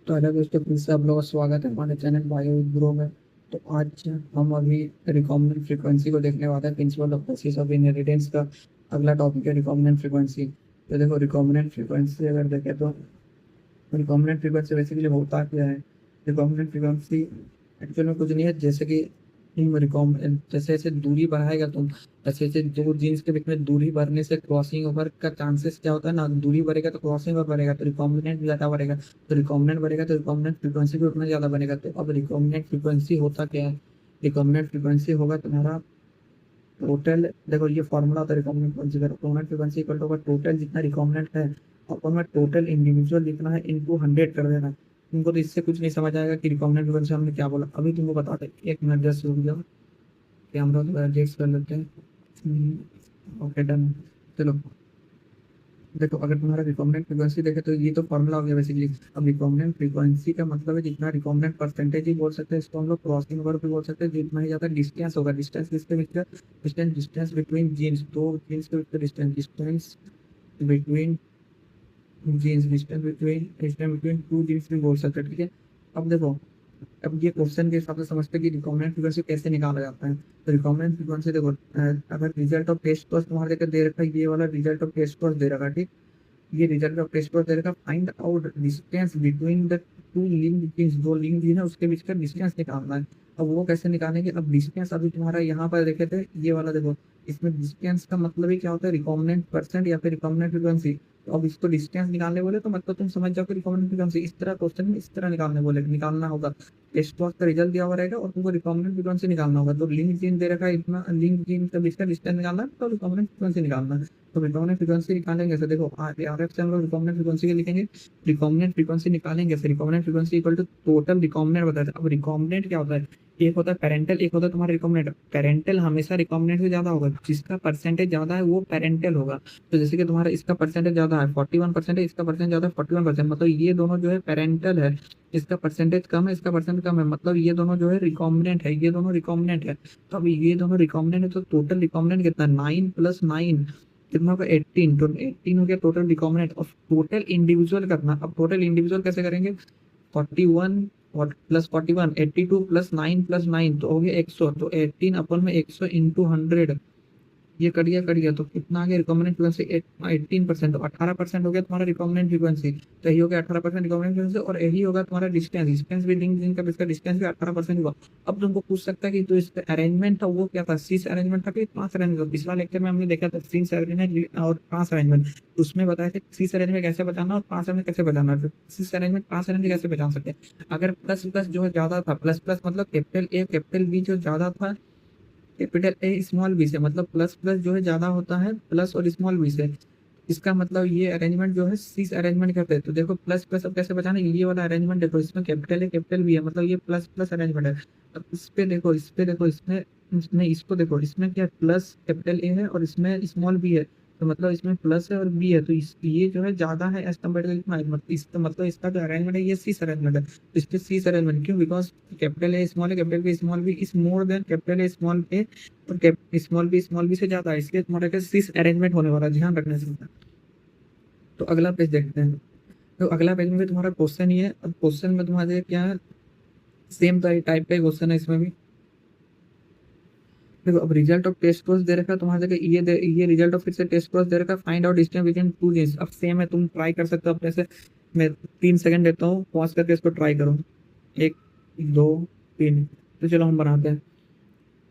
तो हेलो दोस्तों, फिर से आप लोगों का स्वागत है हमारे चैनल बायो विद ग्रो में। तो आज हम अभी रिकॉम्बिनेंट फ्रीक्वेंसी को देखने वाले हैं, principle of process of inheritance का अगला टॉपिक है रिकॉम्बिनेंट फ्रीक्वेंसी। तो देखो, रिकॉम्बिनेंट फ्रीक्वेंसी अगर देखें तो रिकॉम्बिनेंट फ्रीक्वेंसी बेसिकली होता क्या है। रिकॉम्बिनेंट फ्रीक्वेंसी एक्चुअल में कुछ नहीं है, जैसे कि तुम जैसे जैसे दूरी बढ़ाएगा तुम, जैसे जैसे दो जीन्स के बीच में दूरी बढ़ने से क्रॉसिंग ओवर का चांसेस क्या होता है ना, दूरी बढ़ेगा तो क्रॉसिंग ओवर बढ़ेगा, तो रिकॉम्बिनेंट ज़्यादा बढ़ेगा। तो रिकॉम्बिनेंट बढ़ेगा तो रिकॉम्बिनेंट फ्रीक्वेंसी भी उतना ज़्यादा बनेगा। तो अब रिकॉम्बिनेंट फ्रीक्वेंसी होता क्या है। रिकॉम्बिनेंट फ्रीक्वेंसी होगा तुम्हारा टोटल। देखो, ये फॉर्मूला होता है रिकॉम्बिनेंट फ्रीक्वेंसी का। रिकॉम्बिनेंट फ्रीक्वेंसी इक्वल टू होगा टोटल जितना रिकॉम्बिनेंट है अपन में टोटल इंडिविजुअल जितना है इनटू 100 कर देना। तुमको तो इससे कुछ नहीं समझ आएगा कि रिकॉम्बिनेंट फ्रीक्वेंसी हमने क्या बोला। अभी तुमको बताते हैं, एक मिनट जस्ट रुक जाओ, कैमरा तो एडजस्ट कर लेते हैं। Okay, done. चलो, देखो, अगर तुम्हारा रिकॉम्बिनेंट फ्रीक्वेंसी देखे तो ये तो फॉर्मूला हो गया बेसिकली। अब रिकॉम्बिनेंट फ्रीक्वेंसी का मतलब है जितना रिकॉम्बिनेंट परसेंटेज ही बोल सकते हैं, इसको हम लोग क्रॉसिंग ओवर भी बोल सकते हैं। जितना ही ज्यादा डिस्टेंस होगा, डिस्टेंस किसके बीच का, डिस्टेंस डिस्टेंस बिटवीन जीन्स, दो जीन्स के बीच का distance, distance between genes, distance between two genes भी बोल सकते हैं। ठीक है। अब देखो, अब ये क्वेश्चन के हिसाब से समझते हैं कि रिकॉम्बिनेंट फ्रीक्वेंसी कैसे निकाला जाता है। तो रिकॉम्बिनेंट फ्रीक्वेंसी देखो, अगर रिजल्ट ऑफ टेस्ट कोर्स तुम्हारे देखे दे रखा है, ये वाला रिजल्ट ऑफ टेस्ट कोर्स दे रखा है, ठीक। ये रिजल्ट ऑफ टेस्ट कोर्स दे रखा, find out distance between the two linked genes, दो लिंक जीन है उसके बीच का डिस्टेंस निकालना है। अब वो कैसे निकालेंगे। अब डिस्टेंस अभी तुम्हारा यहाँ पर देखे थे, ये वाला देखो, इसमें डिस्टेंस का मतलब ही क्या होता है, रिकॉम्बिनेंट परसेंट या फिर रिकॉम्बिनेंट फ्रीक्वेंसी। तो अब इसको डिस्टेंस निकालने बोले तो मतलब तुम समझ जाओ कि रिकॉम्बिनेंट फ्रीक्वेंसी इस तरह क्वेश्चन में इस तरह निकालने बोले, निकालना होगा। टेस्ट बॉक्स का रिजल्ट दिया हुआ रहेगा और तुमको रिकॉम्बिनेंट फ्रीक्वेंसी निकालना होगा। तो लिंक जीन दे रखा है इतना, लिंक जीन का बीच का डिस्टेंस निकालना है, तो रिकॉम्बिनेंट फ्रीक्वेंसी निकालना है। तो रिकॉम्बिनेंट फ्रीक्वेंसी निकालेंगे ऐसे, देखो आरएफ से हम लोग रिकॉम्बिनेंट फ्रीक्वेंसी के लिखेंगे। रिकॉम्बिनेंट फ्रीक्वेंसी निकालेंगे ऐसे, recombinant frequency equal to total recombinant बताते हैं। अब रिकॉम्बिनेंट क्या होता है, एक होता है पेरेंटल, एक होता है तुम्हारा रिकॉम्बिनेंट। पेरेंटल हमेशा रिकॉम्बिनेंट से ज्यादा होगा, जिसका परसेंटेज ज्यादा है वो पेरेंटल होगा। तो जैसे कि तुम्हारा इसका परसेंटेज ज्यादा है 41% है, इसका परसेंटेज ज्यादा है 41%, मतलब ये दोनों जो है पेरेंटल है। इसका परसेंटेज कम है, इसका परसेंट कम है, मतलब ये दोनों जो है रिकॉम्बिनेंट है, ये दोनों रिकॉम्बिनेंट है। तो अब ये दोनों रिकॉम्बिनेंट है तो टोटल रिकॉम्बिनेंट कितना, 9 + 9 कितना होगा, 18। तो 18 हो गया टोटल रिकॉम्बिनेंट। और टोटल इंडिविजुअल करना, अब टोटल इंडिविजुअल कैसे करेंगे। 41 और +41, 82 +9 तो हो गया 100। तो 18 अपन में 100 इंटू 100, ये कट गया तो कितना आ गया रिकॉम्बिनेंट फ्रीक्वेंसी, 18%। तो 18% हो गया तुम्हारा रिकॉम्बिनेंट फ्रीक्वेंसी। तो यही हो गया 18% रिकॉम्बिनेंट फ्रीक्वेंसी। और यही होगा तुम्हारा डिस्टेंस, डिस्टेंस भी लिंक जिनका इसका डिस्टेंस भी 18% हुआ। अब तुमको पूछ सकता है कि तो इसका अरेंजमेंट था वो क्या था, सीस अरेंजमेंट था कि ट्रांस अरेंजमेंट। पिछला लेक्चर में हमने देखा था सीस अरेंजमेंट और ट्रांस अरेंजमेंट। उसमें बताया था सीस अरेंजमेंट कैसे बताना और ट्रांस अरेंजमेंट कैसे बताना। सीस अरेंजमेंट ट्रांस अरेंजमेंट कैसे बता सकते हैं। अगर प्लस प्लस जो है ज्यादा था, प्लस प्लस मतलब कैपिटल ए कैपिटल बी जो ज्यादा था कैपिटल ए स्मॉल बी से, मतलब प्लस प्लस जो है ज्यादा होता है प्लस और स्मॉल बी से। इसका मतलब ये अरेंजमेंट जो है सीस अरेंजमेंट कहते हैं। तो देखो प्लस प्लस अब कैसे बचाना, ये वाला अरेंजमेंट देखो, इसमें कैपिटल है कैपिटल बी है, मतलब ये प्लस प्लस अरेंजमेंट है। अब इस पे देखो, इस पे देखो, इसमें इसमें इसको देखो, इसमें क्या प्लस कैपिटल ए है और इसमें स्मॉल बी है। तो मतलब इसमें प्लस है और बी है, तो इस ये जो है ज्यादा है एज कम्पेयर टू इतना है। मतलब इसका जो अरेंजमेंट है ये सीस अरेंजमेंट है। तो इस पे सीस अरेंजमेंट क्यों, बिकॉज कैपिटल ए स्मॉल है, capital B small B is more than capital A small A, और स्मॉल बी से ज्यादा है, इसलिए तुम्हारा क्या सीस अरेंजमेंट होने वाला है, ध्यान रखने से। तो अगला पेज देखते हैं। तो अगला पेज में भी तुम्हारा क्वेश्चन ही है। अब क्वेश्चन में तुम्हारे क्या है, सेम टाइप का क्वेश्चन है इसमें भी। देखो, अब रिजल्ट ऑफ टेस्ट कोर्स दे रखा है तुम्हारे जगह, ये रिजल्ट ऑफ फिर से टेस्ट कोर्स दे रखा है, find out distance between two genes. अब सेम है, तुम ट्राई कर सकते हो अपने से। मैं 3 सेकंड देता हूँ, पॉज करके इसको ट्राई करो। 1 2 3। तो चलो हम बनाते हैं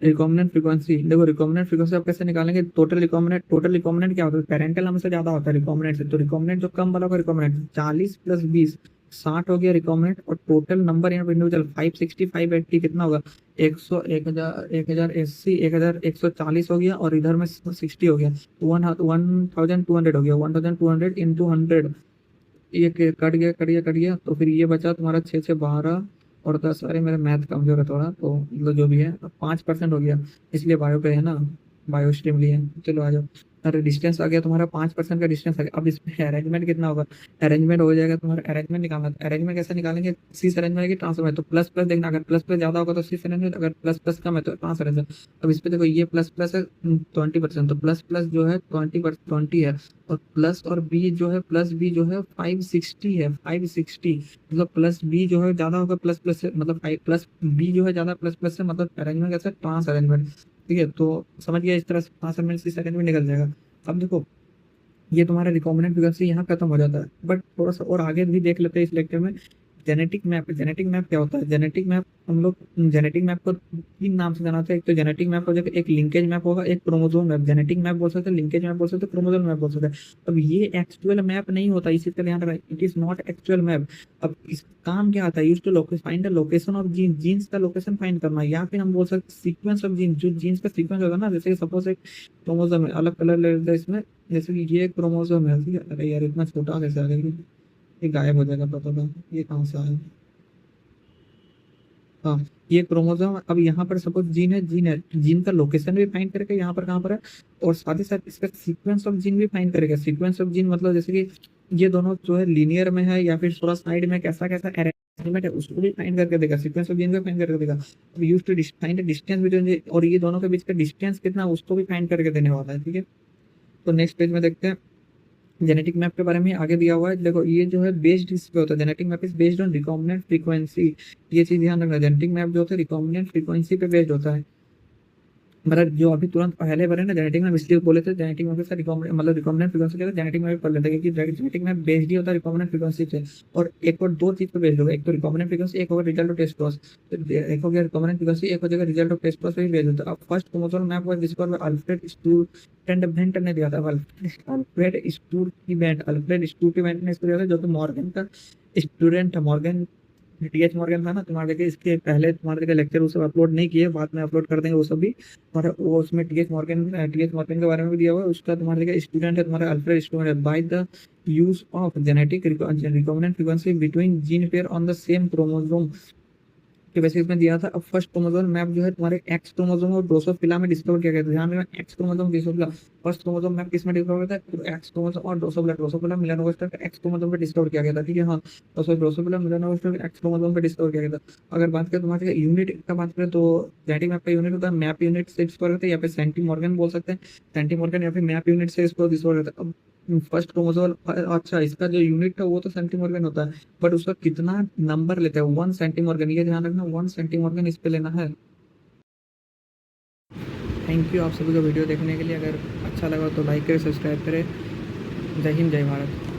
रिकॉम्बिनेंट फ्रीक्वेंसी। देखो, रिकॉम्बिनेंट फ्रीक्वेंसी आप कैसे निकालेंगे, टोटल रिकॉम्बिनेंट क्या होता है, पेरेंटल हमेशा ज्यादा होता है रिकॉम्बिनेंट से। तो रिकॉम्बिनेंट जो कम वाला होगा रिकॉम्बिनेंट 40 + 20 60 हो गया रिकॉम्बिनेंट। और टोटल नंबर यहाँ पे इंडिविजुअल 560 580 कितना होगा, 100 1080 1140 हो गया। और इधर में 60 हो गया, 1200 हो गया, 1200 इंटू 100। ये कट गया। तो फिर ये बचा तुम्हारा 6 से 12 और 10। अरे मेरा मैथ कमजोर है थोड़ा, तो मतलब जो भी है 5% हो गया, इसलिए बायो पे है ना। बायो स्ट्रीम लिए हैं। चलो आ जाओ। अरे डिस्टेंस आ गया तुम्हारा, 5% का डिस्टेंस आ गया। अब इसमें अरेंजमेंट कितना होगा? अरेंजमेंट हो जाएगा तुम्हारा, अरेंजमेंट निकालना। अरेंजमेंट कैसे निकालेंगे? सीस अरेंजमेंट की ट्रांसफर है तो प्लस प्लस देखना, अगर प्लस प्लस ज्यादा होगा तो सीस अरेंजमेंट, अगर प्लस प्लस कम है तो ट्रांस अरेंजमेंट। अब इस पे देखो, ये प्लस प्लस है 20%, तो प्लस प्लस जो है 20 है, और प्लस और बी जो है, प्लस बी जो है 560 है, 560। मतलब प्लस बी जो है ज्यादा होगा प्लस प्लस से, मतलब प्लस बी जो है ज्यादा प्लस प्लस से, मतलब अरेंजमेंट कैसे? Trans arrangement. ठीक है, तो समझ गया, इस तरह से ट्रांस अरेंजमेंट से अरेंजमेंट निकल जाएगा। अब देखो, ये तुम्हारा रिकॉम्बिनेंट फ्रीक्वेंसी यहाँ खत्म हो जाता है, बट थोड़ा सा और आगे भी देख लेते हैं इस लेक्चर में। जेनेटिक मैप, जेनेटिक मैप क्या होता है? जेनेटिक मैप हम लोग जेनेटिक मैप को 3 नाम से जाना था। एक तो जेनेटिक मैप हो जाएगा, एक लिंकेज मैप होगा, एक क्रोमोसोम मैप। जेनेटिक मैप बोल सकते हैं, लिंकेज मैप बोल सकते हैं, क्रोमोसोम मैप बोल सकते हैं। अब ये एक्चुअल मैप नहीं होता, इसी तरह ध्यान रखना, it is not actual map. अब इस काम क्या आता है? Use to find the location of gene, genes का लोकेशन फाइंड करना, या फिर हम बोल सकते हैं सीक्वेंस ऑफ जीन, जो जीन्स का सीक्वेंस होगा ना। जैसे सपोज एक क्रोमोसोम है, अलग कलर ले लेते हैं इसमें, जैसे कि ये क्रोमोसोम है, ठीक है। अरे यार इतना छोटा कैसे आ गया? ये गायब हो जाएगा, पता था ये कहाँ से आया। हाँ, ये क्रोमोसोम। अब यहाँ पर सपोज जीन है, जीन है, जीन का लोकेशन भी फाइंड करेगा यहाँ पर कहाँ पर है, और साथ ही साथ इसका सीक्वेंस ऑफ जीन भी फाइंड करेगा। सीक्वेंस ऑफ जीन मतलब जैसे कि ये दोनों जो है लीनियर में है या फिर थोड़ा साइड में कैसा कैसा अरेंजमेंट है, उसको भी फाइंड करके देगा। सीक्वेंस ऑफ जीन को फाइंड करके देगा। अब use to find distance between, और ये दोनों के बीच का डिस्टेंस कितना, उसको भी फाइंड करके देने वाला है। ठीक है, तो नेक्स्ट पेज में देखते हैं जेनेटिक मैप के बारे में। आगे दिया हुआ है, देखो ये जो है बेस्ड इस पे होता है, genetic map is based on recombinant frequency. ये चीज ध्यान रखना, जेनेटिक मैप जो होता है रिकॉम्बिनेंट फ्रीक्वेंसी पे बेस्ड होता है। मतलब जो अभी तुरंत पहले बने ना जेनेटिक मैप, इसलिए बोले थे जेनेटिक मैप के साथ रिकॉम्बिनेंट, मतलब रिकॉम्बिनेंट फ्रीक्वेंसी के साथ जेनेटिक मैप पढ़ लेते हैं, क्योंकि जेनेटिक मैप बेस्ड ही होता है रिकॉम्बिनेंट फ्रीक्वेंसी पे। और एक और दो चीज पे बेस्ड होगा, एक तो रिकॉम्बिनेंट फ्रीक्वेंसी, एक होगा रिजल्ट ऑफ टेस्ट क्रॉस। तो एक हो गया रिकॉम्बिनेंट फ्रीक्वेंसी, एक हो जाएगा रिजल्ट ऑफ टेस्ट क्रॉस पे भी बेस्ड होता है। अब first chromosomal map was discovered by Alfred student ने दिया था। अल्फ्रेड स्टूडेंट ने इसको दिया था, जो कि मॉर्गन का स्टूडेंट है। मॉर्गन, टीएच मॉर्गन था ना तुम्हारे, देखिए इसके पहले तुम्हारे देखिए लेक्चर वो सब अपलोड नहीं किए, बाद में अपलोड कर देंगे वो सब भी तुम्हारा। वो उसमें टीएच मॉर्गन के बारे में भी दिया हुआ है। उसका तुम्हारे देखिए स्टूडेंट है, तुम्हारा अल्फ्रेड स्टूडेंट है। By the use of genetic recombinant frequency between gene pair on the same chromosome के बेसिस में दिया था। अब फर्स्ट क्रोमोसोम मैप जो है तुम्हारे एक्स क्रोमोसोम और ड्रोसोफिला में डिस्कवर किया गया था। ध्यान रखना, x chromosome Drosophila. First chromosome map किस में डिस्कवर किया था? एक्स क्रोमोसोम और ड्रोसोफिला। ड्रोसोफिला मिलानोगास्टर का एक्स क्रोमोसोम पे डिस्कवर किया गया था। ठीक है, हाँ, तो ड्रोसोफिला मिलानोगास्टर का एक्स क्रोमोसोम पे डिस्कवर किया गया था। अगर बात करें तुम्हारे यूनिट का, बात करें तो जेनेटिक मैप का यूनिट होता है मैप यूनिट से डिस्कवर करते हैं, या फिर सेंटीमॉर्गन बोल सकते हैं, सेंटीमॉर्गन या फिर मैप यूनिट से इसको डिस्कवर करते हैं। अब फर्स्ट क्रोमोसोम, अच्छा इसका जो यूनिट है वो तो सेंटीमॉर्गन होता है, बट उसका कितना नंबर लेते हैं? 1 सेंटीमॉर्गन, ये ध्यान रखना, 1 सेंटीमॉर्गन इस पे लेना है। थैंक यू आप सभी को वीडियो देखने के लिए। अगर अच्छा लगा तो लाइक करें, सब्सक्राइब करें। जय हिंद, जय भारत।